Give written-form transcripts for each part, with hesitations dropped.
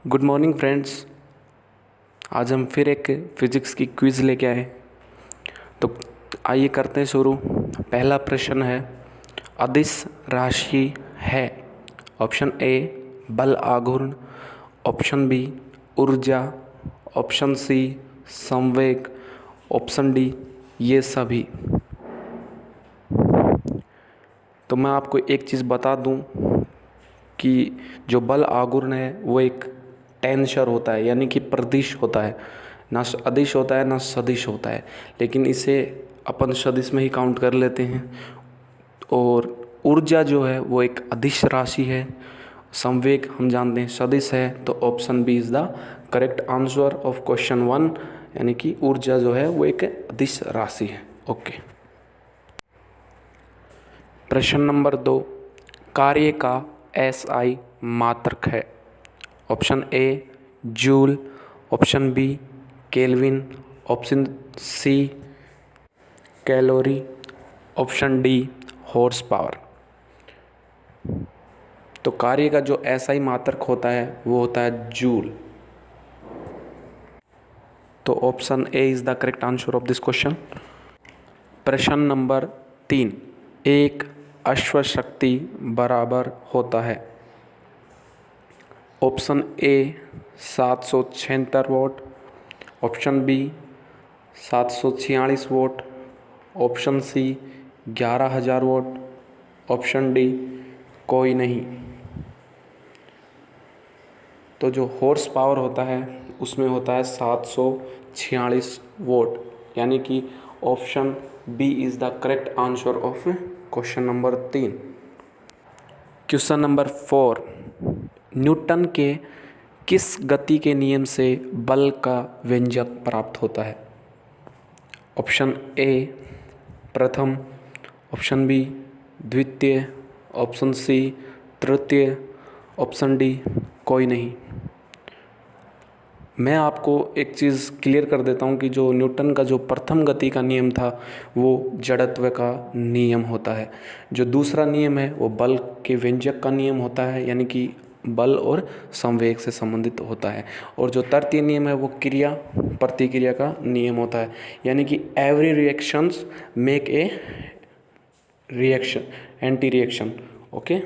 Good morning friends. आज हम फिर एक फिजिक्स की क्विज़ लेके आए। तो आइए करते हैं शुरू। पहला प्रश्न है, अदिश राशि है। ऑप्शन ए बल आघूर्ण, ऑप्शन बी ऊर्जा, ऑप्शन सी संवेग, ऑप्शन डी ये सभी। तो मैं आपको एक चीज़ बता दूं कि जो बल आघूर्ण है वो एक टेंसर होता है, यानी कि प्रदिश होता है, ना अदिश होता है ना सदिश होता है, लेकिन इसे अपन सदिश में ही काउंट कर लेते हैं। और ऊर्जा जो है वो एक अदिश राशि है, संवेग हम जानते हैं सदिश है। तो option B is the correct answer of question 1, यानी कि ऊर्जा जो है वो एक अदिश राशि है। ओके। प्रश्न नंबर 2, कार्य का एसआई मात्रक है। Option A joule, option B kelvin, option C calorie, option D horsepower. तो कार्य का जो एसआई मात्रक होता है वो होता है जूल। तो option A is the correct answer of this question. प्रश्न नंबर 3, एक अश्वशक्ति बराबर होता है। Option A 776 watt, option B 746 watt, option C 11,000 watt, option D कोई नहीं। तो जो हॉर्स पावर होता है उसमें होता है 746 वोट, यानी कि option B is the correct answer of question number 3। Question number 4, Newton के किस गति के नियम से बल का व्यंजक प्राप्त होता है। ऑप्शन ए प्रथम, ऑप्शन बी द्वितीय, ऑप्शन सी तृतीय, ऑप्शन डी कोई नहीं। मैं आपको एक चीज़ क्लियर कर देता हूँ कि जो न्यूटन का जो प्रथम गति का नियम था वो जड़त्व का नियम होता है। जो दूसरा नियम है वो बल के व्यंजक का नियम होता है, यानी कि बल और संवेग से संबंधित होता है। और जो तृतीय नियम है वो क्रिया प्रतिक्रिया का नियम होता है, यानी कि every reactions make a reaction anti reaction. Okay.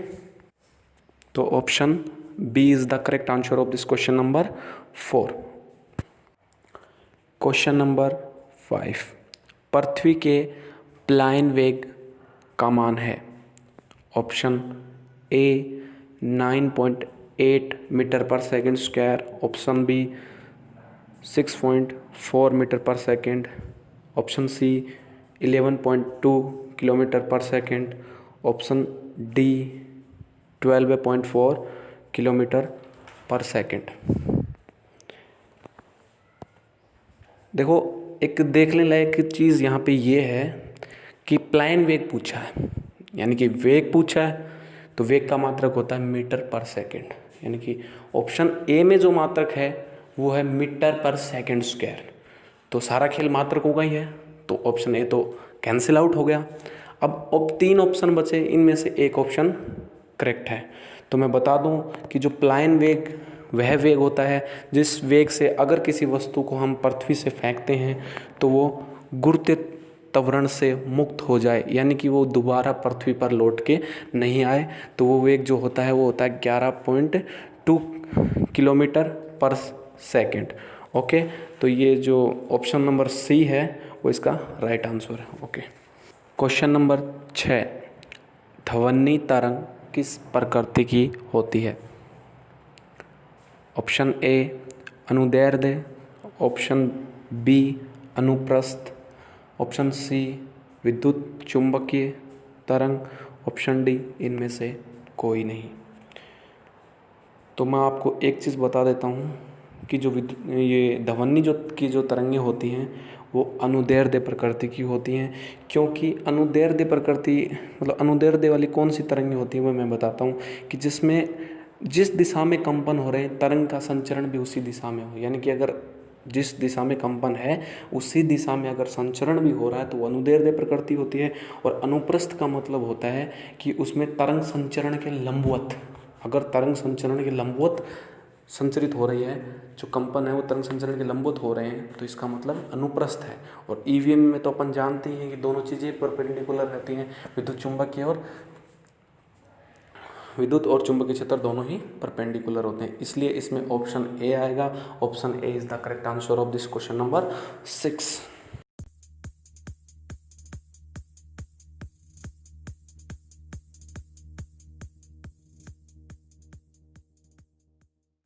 तो option B is the correct answer of this question number 4। Question number 5, पृथ्वी के प्लायन वेग का मान है। ऑप्शन ए 9.8 मीटर पर second square, option B 6.4 metre पर सेकेंड, ऑप्शन सी 11.2 किलोमीटर पर सेकेंड, ऑप्शन डी 12.4 किलोमीटर पर सेकेंड। देखो, एक देखने लायक चीज़ यहाँ पे ये है कि प्लायन वेग पूछा है, यानी कि वेग पूछा है, तो वेग का मात्रक होता है मीटर पर सेकेंड, यानी कि ऑप्शन ए में जो मात्रक है वो है मीटर पर सेकेंड स्क्वायर। तो सारा खेल मात्रकों का ही है, तो ऑप्शन ए तो कैंसिल आउट हो गया। अब 3 ऑप्शन बचे, इनमें से एक ऑप्शन करेक्ट है। तो मैं बता दूं कि जो प्लायन वेग वह वेग होता है जिस वेग से अगर किसी वस्तु को हम पृथ्वी से फेंकते हैं तो वो गुरुत्व त्वरण से मुक्त हो जाए, यानी कि वो दोबारा पृथ्वी पर लौट के नहीं आए। तो वो वेग जो होता है वो होता है 11.2 किलोमीटर पर सेकेंड। ओके। तो ये जो ऑप्शन नंबर सी है वो इसका राइट आंसर है। ओके। क्वेश्चन नंबर 6, ध्वनि तरंग किस प्रकृति की होती है। ऑप्शन ए अनुदैर्ध्य, ऑप्शन बी अनुप्रस्थ, ऑप्शन सी विद्युत चुंबकीय तरंग, ऑप्शन डी इनमें से कोई नहीं। तो मैं आपको एक चीज़ बता देता हूँ कि जो ये ध्वनि जो तरंगें होती हैं वो अनुदैर्ध्य प्रकृति की होती हैं। क्योंकि अनुदैर्ध्य प्रकृति मतलब अनुदैर्ध्य वाली कौन सी तरंगें होती हैं वो मैं बताता हूँ कि जिसमें जिस दिशा में कंपन हो रहे हैं तरंग का संचरण भी उसी दिशा में हो, यानी कि अगर जिस दिशा में कंपन है उसी दिशा में अगर संचरण भी हो रहा है तो वो अनुदैर्ध्य प्रकृति होती है। और अनुप्रस्थ का मतलब होता है कि उसमें तरंग संचरण के लंबवत, अगर तरंग संचरण के लंबवत संचरित हो रही है, जो कंपन है वो तरंग संचरण के लंबवत हो रहे हैं, तो इसका मतलब अनुप्रस्थ है। और ईवीएम में तो अपन जानते ही हैं कि दोनों चीज़ें परपेंडिकुलर रहती हैं, विद्युत और चुंबकीय क्षेत्र दोनों ही परपेंडिकुलर होते हैं। इसलिए इसमें ऑप्शन ए आएगा। Option A is the correct answer of this question number 6।